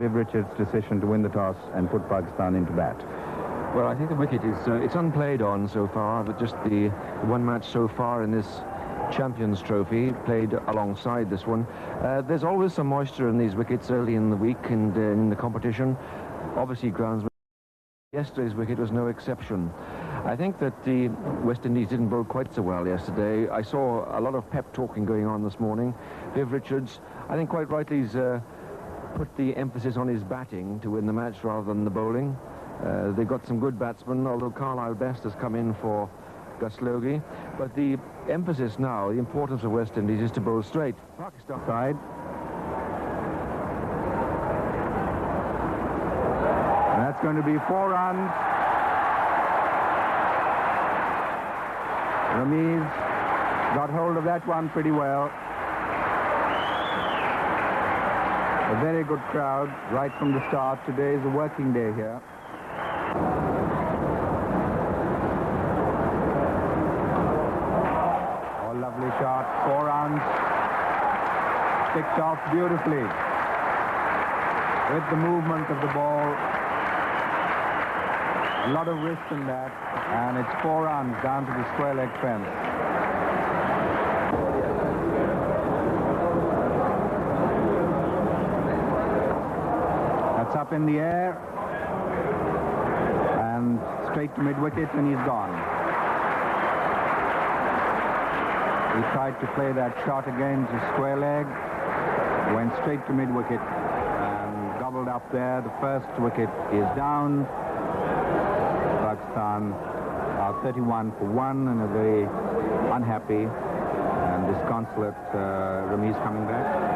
Viv Richards' decision to win the toss and put Pakistan into bat? Well, I think the wicket is it's unplayed on so far, but just the one match so far in this Champions Trophy played alongside this one. There's always some moisture in these wickets early in the week and in the competition. Obviously, groundsman. Yesterday's wicket was no exception. I think that the West Indies didn't bowl quite so well yesterday. I saw a lot of pep talking going on this morning. Viv Richards, I think quite rightly, has put the emphasis on his batting to win the match rather than the bowling. They've got some good batsmen, although Carlisle Best has come in for Gus Logie. But the emphasis now, the importance of West Indies, is to bowl straight. Pakistan side. And that's going to be 4 runs. Ramiz got hold of that one pretty well. A very good crowd right from the start. Today is a working day here. Oh, lovely shot. 4 runs. Picked off beautifully with the movement of the ball. A lot of risk in that. And it's 4 runs down to the square leg fence. Up in the air and straight to mid-wicket, and he's gone. He tried to play that shot against the square leg, went straight to mid-wicket and gobbled up there. The first wicket is down. Pakistan are 31 for 1 and a very unhappy and disconsolate Ramiz coming back.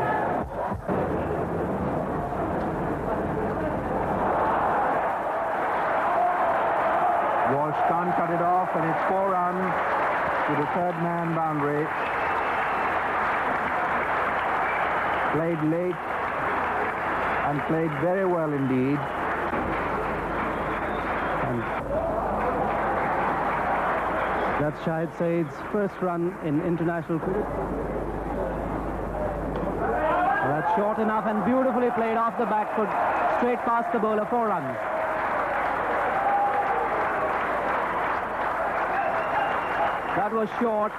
Walsh can't cut it off, and it's 4 runs to the third-man boundary. Played late and played very well indeed. And that's Shahid Saeed's first run in international cricket. That's short enough and beautifully played off the back foot, straight past the bowler, 4 runs. That was short.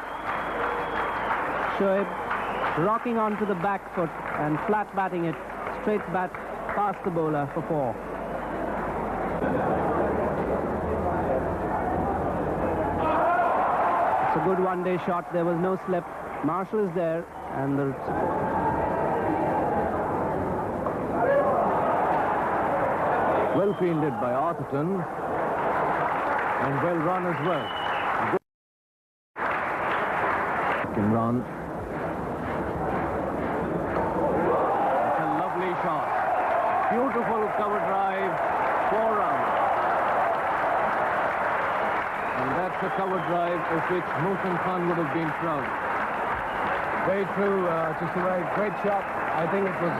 Shoaib rocking onto the back foot and flat batting it straight back past the bowler for 4. It's a good one-day shot. There was no slip. Marshall is there, and the Well fielded by Arthurton and well run as well. Run. It's a lovely shot. Beautiful cover drive, 4 runs. And that's a cover drive of which Mohsin Khan would have been proud. Very true, just a very great shot. I think it was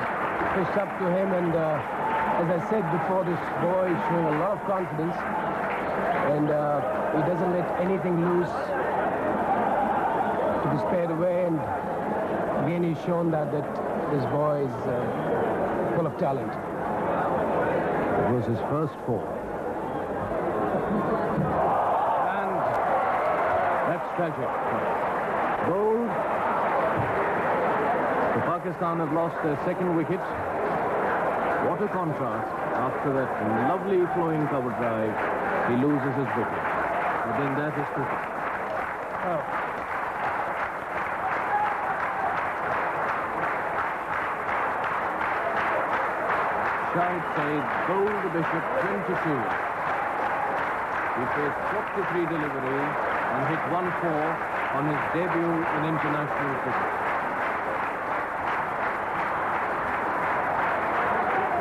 pitched up to him, and as I said before, this boy is showing a lot of confidence, and he doesn't let anything loose to be spared away, and again he's shown that this boy is full of talent. It was his first 4. And that's tragic. Bowled. So Pakistan have lost their 2nd wicket. What a contrast. After that lovely flowing cover drive, he loses his wicket. But then that is cricket. Oh. Shahid Saeed bowled the Bishop 22. He faced 43 delivery and hit 1-4 on his debut in international cricket.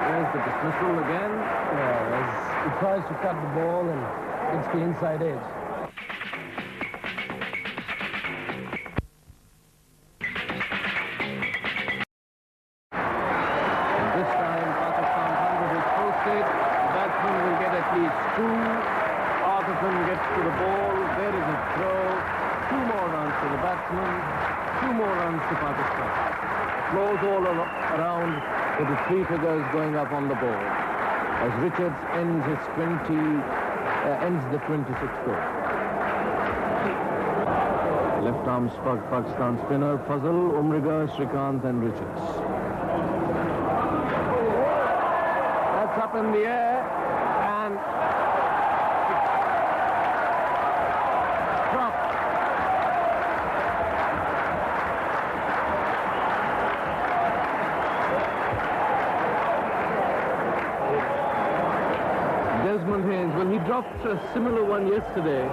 There's the dismissal again. Yeah, as he tries to cut the ball and gets the inside edge. Arthurton gets to the ball. There is a throw. 2 more runs to the batsman. 2 more runs to Pakistan. applause all around with the three figures going up on the board as Richards ends the 26th over. Left arm Pakistan spinner Fazal, Umriga, Shrikant and Richards. That's up in the air and dropped. Desmond Haynes, well, he dropped a similar one yesterday.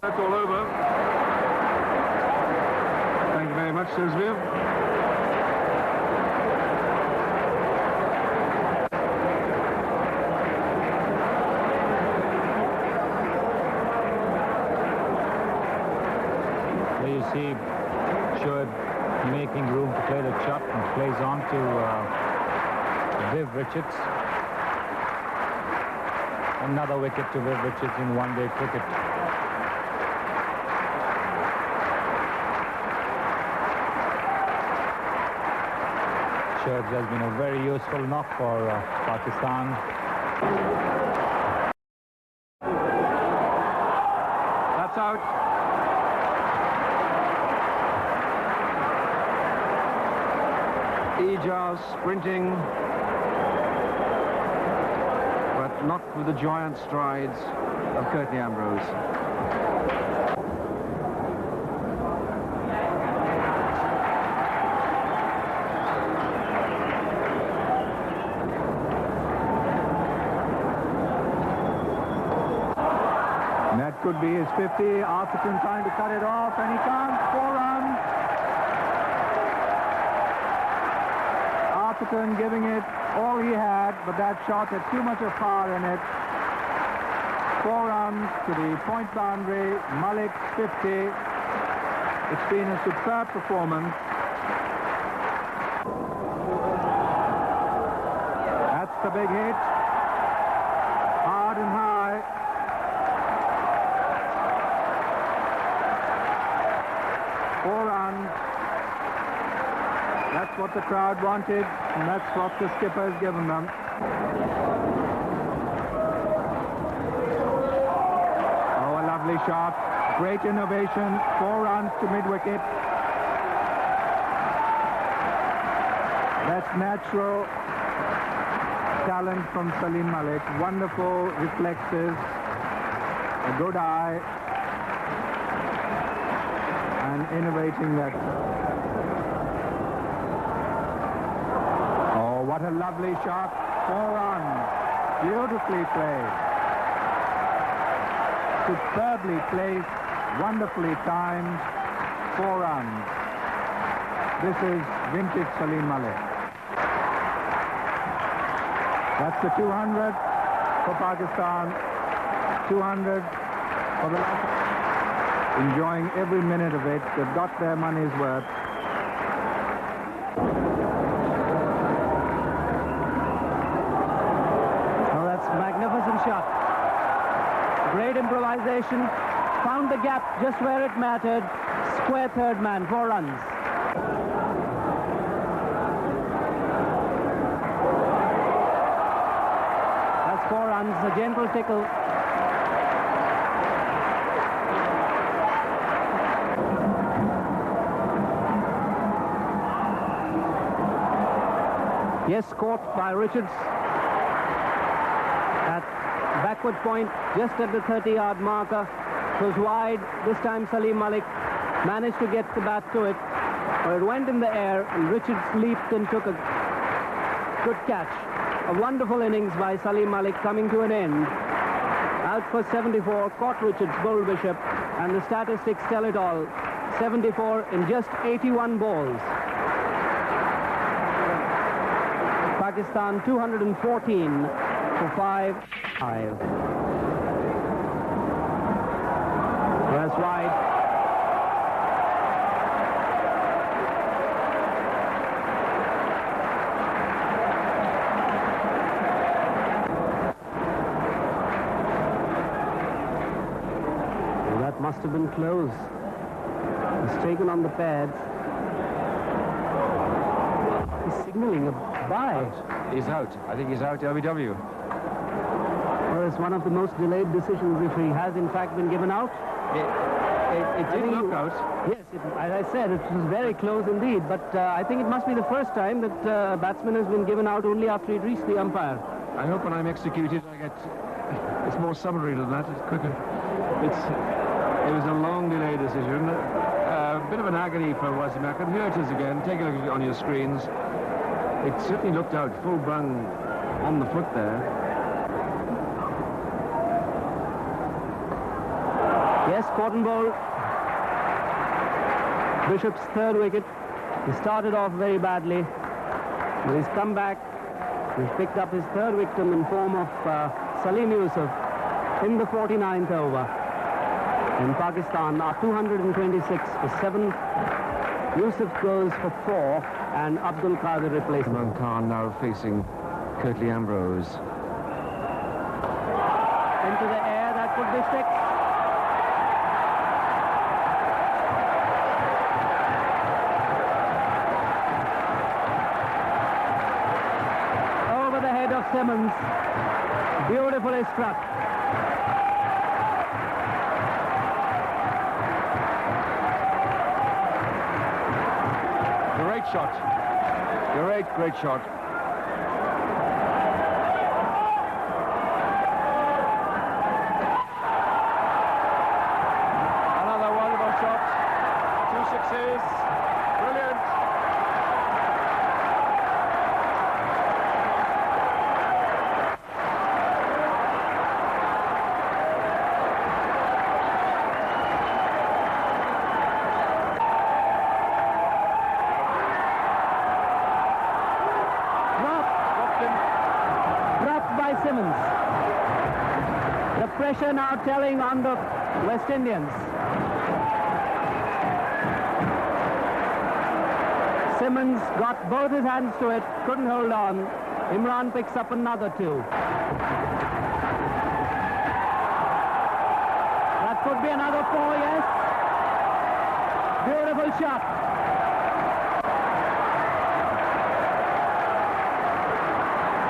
That's all over. Thank you very much, says Viv. There you see Shoaib making room to play the chop and plays on to Viv Richards. Another wicket to Viv Richards in one-day cricket. Shoaib has been a very useful knock for Pakistan. That's out. Ijaz sprinting, but not with the giant strides of Curtly Ambrose. And that could be his 50. Arthurton trying to cut it off, and he can't. 4 runs. Arthurton giving it all he had, but that shot had too much of power in it. 4 runs to the point boundary. Malik's 50. It's been a superb performance. That's the big hit. Hard and high. Four runs. That's what the crowd wanted, and that's what the skipper has given them. Oh, a lovely shot. Great innovation. 4 runs to mid-wicket. That's natural talent from Salim Malik. Wonderful reflexes. A good eye. And innovating that. Oh, what a lovely shot. 4 runs. Beautifully played. Superbly placed. Wonderfully timed. 4 runs. This is vintage Salim Malik. That's the 200 for Pakistan. 200 for the last. Enjoying every minute of it. They've got their money's worth. Oh, that's a magnificent shot. Great improvisation. Found the gap just where it mattered. Square third man, 4 runs. That's 4 runs, a gentle tickle. Yes, caught by Richards at backward point, just at the 30-yard marker. It was wide. This time Salim Malik managed to get the bat to it, but it went in the air, and Richards leaped and took a good catch. A wonderful innings by Salim Malik coming to an end. Out for 74, caught Richards, Bull Bishop, and the statistics tell it all. 74 in just 81 balls. Pakistan 214 for 5. That's wide. must have been close. He's taken on the pads. He's signaling a bye. He's out. I think he's out, LBW. Or it's one of the most delayed decisions if he has in fact been given out. It did look out. Yes, as I said, it was very close indeed, but I think it must be the first time that a batsman has been given out only after he'd reached the umpire. I hope when I'm executed I get... It's more summary than that, it's quicker. It was a long delay decision. A bit of an agony for Wasimak, and here it is again. Take a look on your screens. It certainly looked out full bung on the foot there. Yes, cotton ball. Bishop's third wicket. He started off very badly, but he's come back. He's picked up his third victim in form of Salim Yusuf in the 49th over. And Pakistan are 226 for 7. Yusuf goes for 4, and Abdul Qadir replaces him. Imran Khan now facing Curtly Ambrose. Into the air, that could be 6. Over the head of Simmons. Beautifully struck. Great shot. Great shot. Another wonderful shot. 2 sixes. Brilliant. Simmons. The pressure now telling on the West Indians. Simmons got both his hands to it, couldn't hold on. Imran picks up another 2. That could be another 4, yes. Beautiful shot.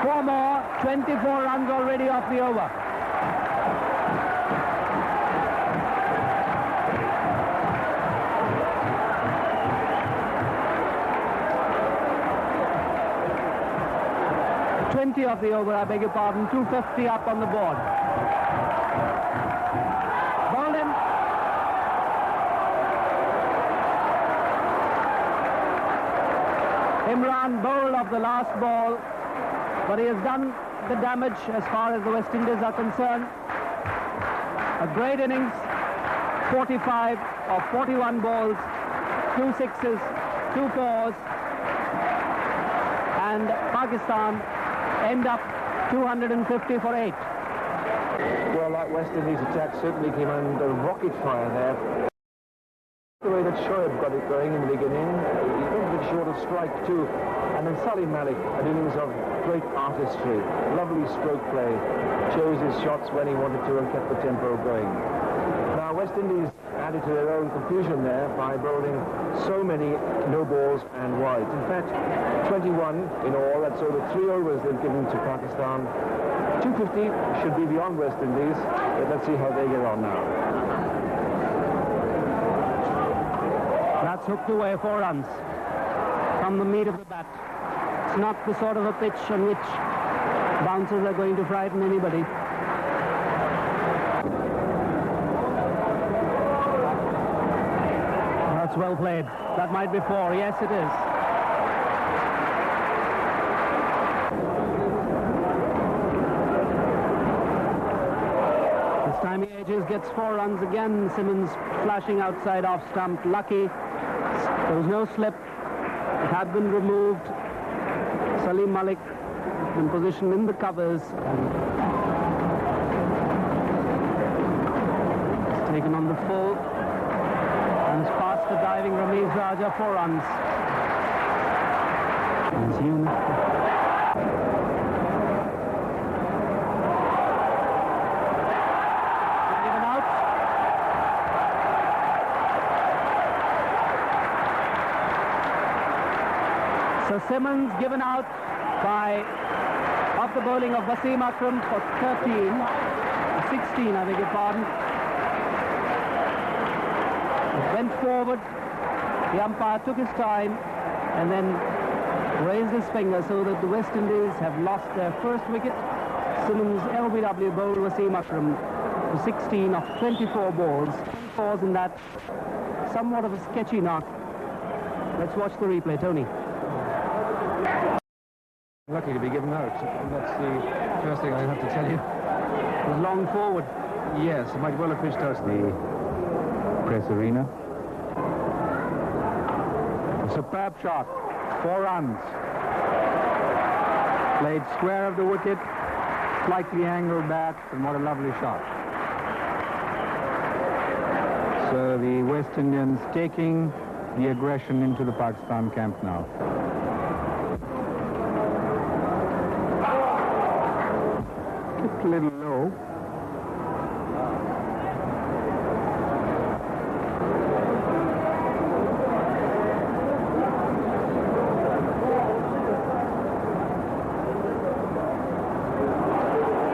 Four more, 24 runs already off the over. Of the over, I beg your pardon, 250 up on the board. Bowled him. Imran bowled off the last ball, but he has done the damage as far as the West Indies are concerned. A great innings, 45 of 41 balls, 2 sixes, 2 fours, and Pakistan end up 250 for 8. Well, that West Indies attack certainly came under rocket fire there. The way that Shoaib got it going in the beginning, he went a bit short of strike too. And then Salim Malik, an innings of great artistry, lovely stroke play, chose his shots when he wanted to and kept the tempo going. Now West Indies added to their own confusion there by bowling so many no balls and wides. In fact, 21 in all, that's over 3 overs they've given to Pakistan. 250 should be beyond West Indies, but let's see how they get on now. That's hooked away, 4 runs from the meat of the bat. It's not the sort of a pitch on which bouncers are going to frighten anybody. That's well played. That might be 4. Yes, it is. This time he edges, gets 4 runs again. Simmons flashing outside off stump. Lucky. There was no slip. It had been removed. Salim Malik in position in the covers. It's taken on the full. And it's past the diving Ramiz Raja, 4 runs. It's Given out. So Simmons given out by off the bowling of Wasim Akram for 16, I beg your pardon. It went forward. The umpire took his time and then raised his finger so that the West Indies have lost their first wicket. Simmons LBW bowled Wasim Akram for 16 of 24 balls. 4s in that somewhat of a sketchy knock. Let's watch the replay, Tony. Lucky to be given out. That's the first thing I have to tell you. It was long forward. Yes, it might well have pitched out the press arena. A superb shot. 4 runs. Played square of the wicket. Slightly angled bat, and what a lovely shot. So the West Indians taking the aggression into the Pakistan camp now. Kicked a little low.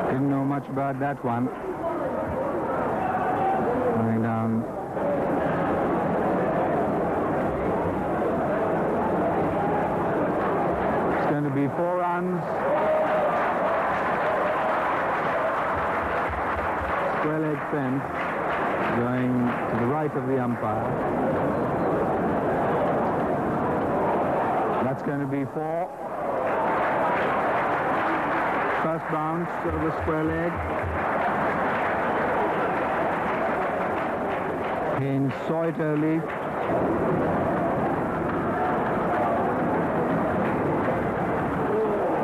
Didn't know much about that one. Going down. It's going to be 4 runs. Square leg fence going to the right of the umpire. That's going to be 4. First bounce of the square leg. Haynes saw it early.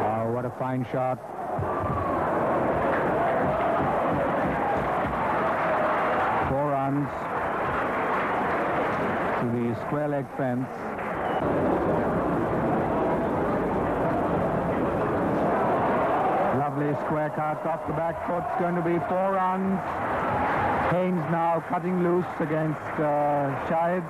Oh, what a fine shot. To the square leg fence. Lovely square cut off the back foot. It's going to be 4 runs. Haynes now cutting loose against Shahid.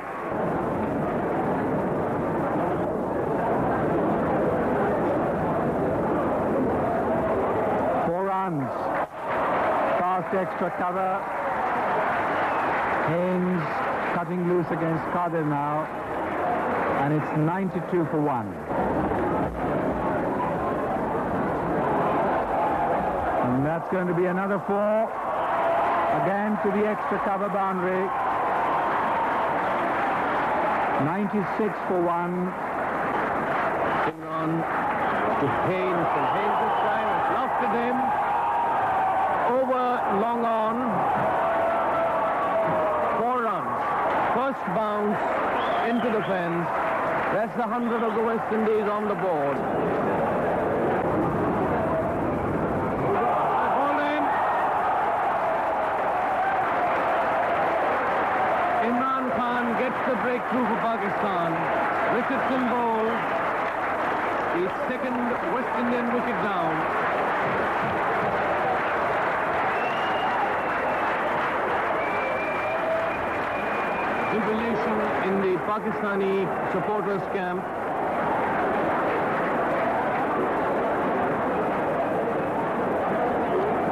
Fast extra cover. Haynes cutting loose against Qadir now, and it's 92 for 1. And that's going to be another 4, again to the extra cover boundary. 96 for 1. On to Haynes, and Haynes this time has lofted him over long on. 4 runs. First bounce into the fence. That's the 100 of the West Indies on the board. Ball in. Imran Khan gets the breakthrough for Pakistan. Richardson bowls. The second West Indian wicket down. Jubilation in the Pakistani supporters camp.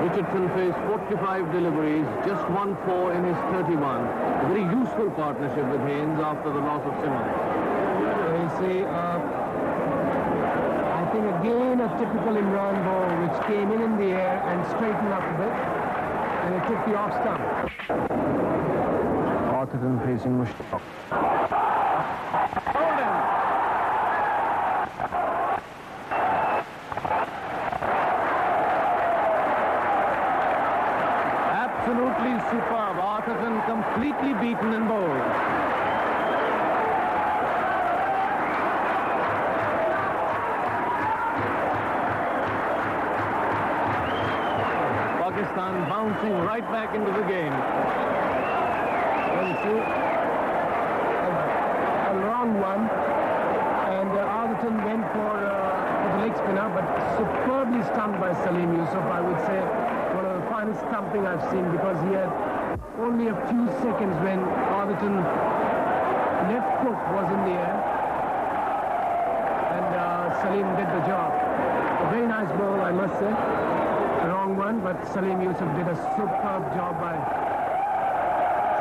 Richardson faced 45 deliveries, just 1-4 in his 31. A very useful partnership with Haynes after the loss of Simmons. You see, I think again a typical Imran ball which came in the air and straightened up a bit, and it took the off stump. Atherton facing Mushtaq. Absolutely superb. Atherton completely beaten and bowled. Pakistan bouncing right back into the game. A long one, and Atherton went for the leg spinner, but superbly stumped by Salim Yusuf. I would say one of the finest stumping I've seen, because he had only a few seconds when Atherton left foot was in the air, and Salim did the job. A very nice ball, I must say. The wrong one, but Salim Yusuf did a superb job by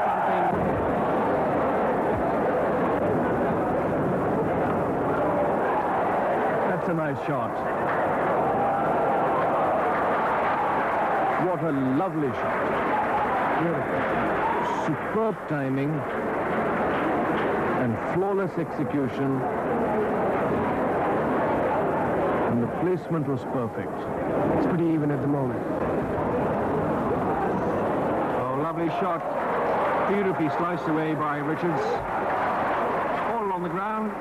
stumping. That's a nice shot. What a lovely shot. Beautiful. Superb timing and flawless execution. And the placement was perfect. It's pretty even at the moment. Oh, lovely shot. Beautifully sliced away by Richards. All on the ground.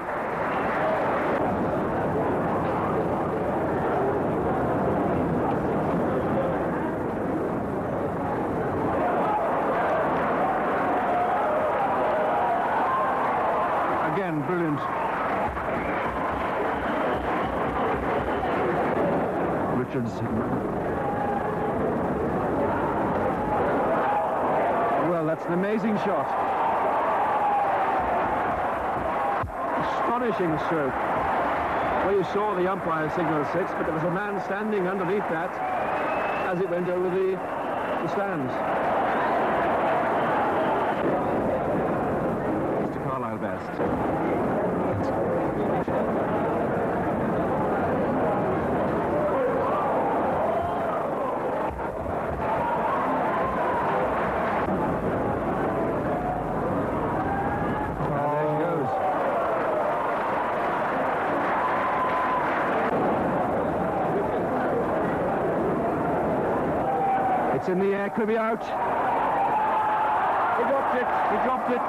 Again, brilliant. Richards. Well, that's an amazing shot. Astonishing stroke. Well, you saw the umpire signal 6, but there was a man standing underneath that as it went over the stands. Mr. Carlisle Best. It's in the air, could be out. He dropped it, he dropped it.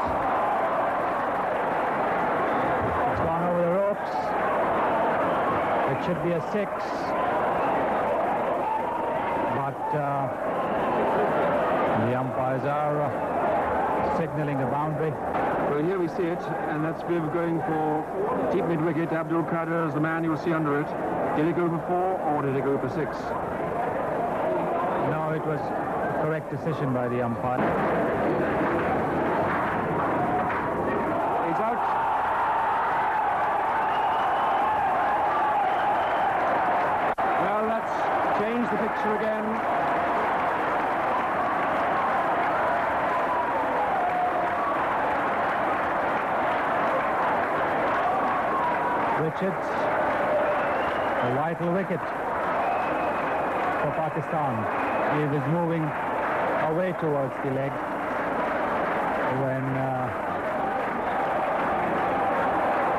It's gone over the ropes. It should be a 6. But the umpires are signaling a boundary. Well, here we see it, and that's Biv going for deep mid-wicket. Abdul Qadir is the man you'll see under it. Did he go for 4 or did he go for 6? No, it was a correct decision by the umpire. He's out. Well, let's change the picture again. Richards, a vital wicket for Pakistan. He was moving away towards the leg when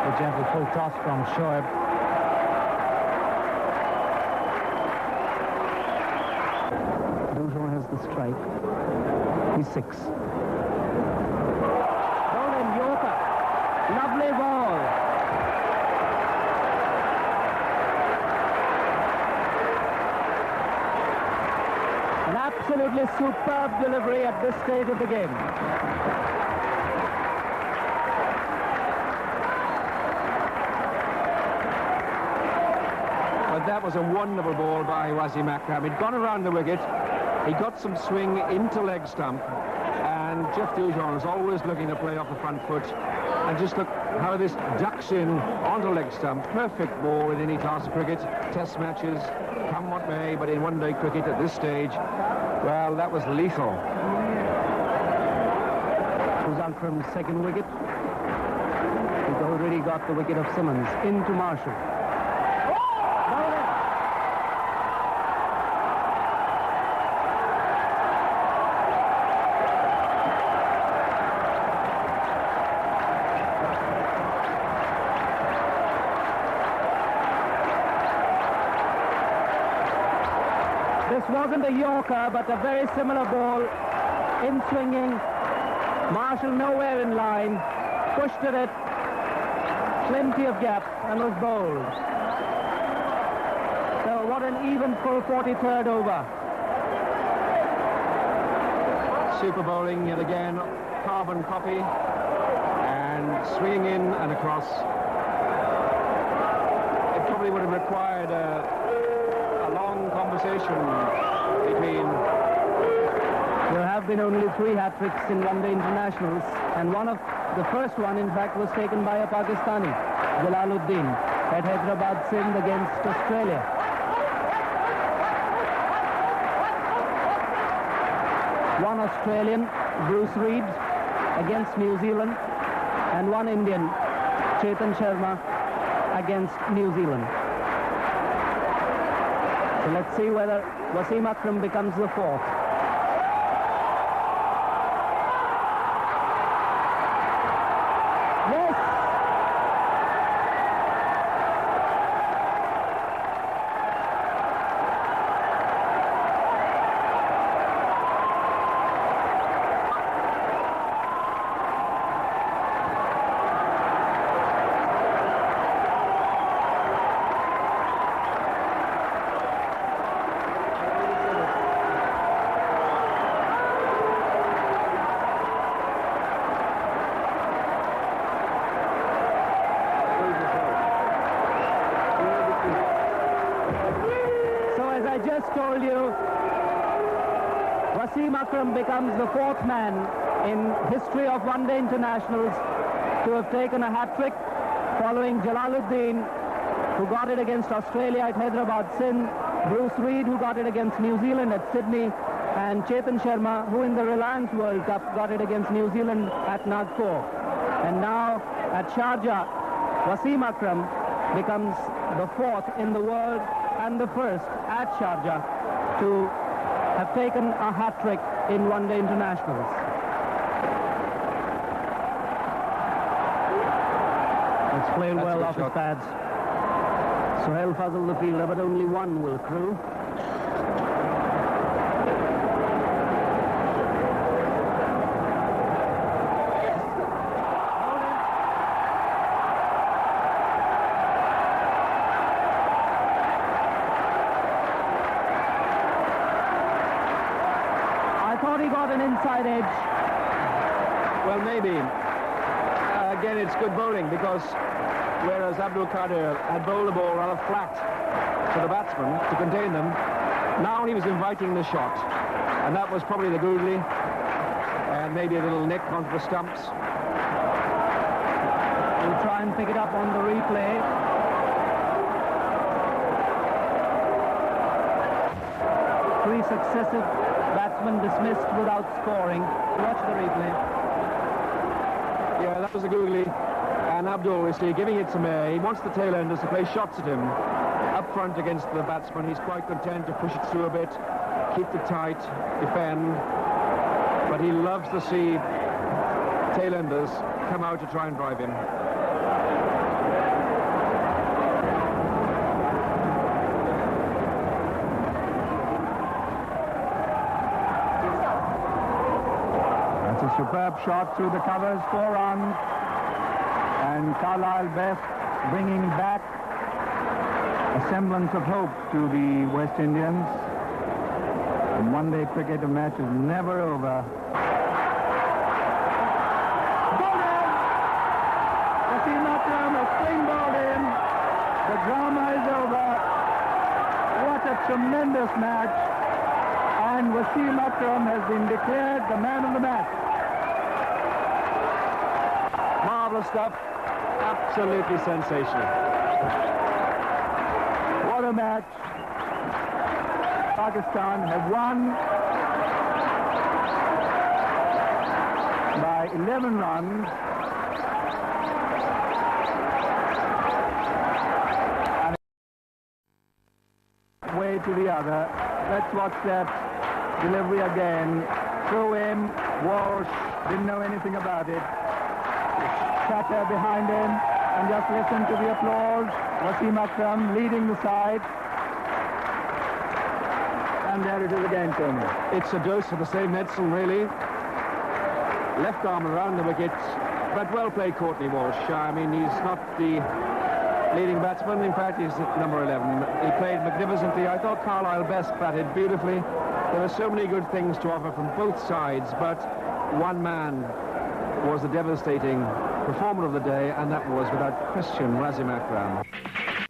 the gentle full toss from Shoaib. Dujon has the strike. He's 6. Bowling Yorker. Lovely ball. An absolutely superb delivery at this stage of the game. But that was a wonderful ball by Wasim Akram. He'd gone around the wicket. He got some swing into leg stump. And Jeff Dujon is always looking to play off the front foot. And just look how this ducks in onto leg stump. Perfect ball in any class of cricket. Test matches, come what may, but in one-day cricket at this stage, well, that was lethal. It was Akram's second wicket. He's already got the wicket of Simmons into Marshall. This wasn't a Yorker, but a very similar ball. In swinging. Marshall nowhere in line. Pushed at it. Plenty of gap and was bowled. So what an even full 43rd over. Super bowling yet again. Carbon copy. And swinging in and across. It probably would have required a long conversation between... There have been only 3 hat-tricks in one-day internationals, and the first one, in fact, was taken by a Pakistani, Jalaluddin. at Hyderabad Sindh against Australia. One Australian, Bruce Reid, against New Zealand, and one Indian, Chetan Sharma, against New Zealand. So let's see whether Wasim Akram becomes the fourth. Yes! I just told you, Wasim Akram becomes the fourth man in history of one-day internationals to have taken a hat-trick, following Jalaluddin, who got it against Australia at Hyderabad Sindh, Bruce Reid, who got it against New Zealand at Sydney, and Chetan Sharma, who in the Reliance World Cup got it against New Zealand at Nagpur. And now at Sharjah, Wasim Akram becomes the fourth in the world and the first at Sharjah to have taken a hat-trick in one-day internationals. It's played well off his pads. Sohail Fazal the fielder, but only one will crew. He got an inside edge. Well, maybe. Again, it's good bowling, because whereas Abdul Qadir had bowled the ball rather flat to the batsman to contain them, now he was inviting the shot. And that was probably the googly, and maybe a little nick onto the stumps. We'll try and pick it up on the replay. Three successive batsmen dismissed without scoring. Watch the replay. Yeah, that was a googly. And Abdul, you see, giving it some air. He wants the tail enders to play shots at him. Up front against the batsman, he's quite content to push it through a bit, keep it tight, defend. But he loves to see tail enders come out to try and drive him. Superb shot through the covers, 4 runs, and Carlisle Best bringing back a semblance of hope to the West Indians. And one-day cricket, a match is never over. Bowled! Wasim Akram has spring-bowled in. The drama is over. What a tremendous match. And Wasim Akram has been declared the man of the match. Marvelous stuff. Absolutely sensational. What a match. Pakistan have won by 11 runs. And way to the other. Let's watch that delivery again. Throw in. Walsh didn't know anything about it. Chatter behind him, and just listen to the applause. Wasim Akram leading the side. And there it is again, Tony. It's a dose of the same medicine, really. Left arm around the wicket, but well played, Courtney Walsh. I mean, he's not the leading batsman. In fact, he's number 11. He played magnificently. I thought Carlisle Best batted beautifully. There were so many good things to offer from both sides, but one man was the devastating performer of the day, and that was, without question, Wasim Akram.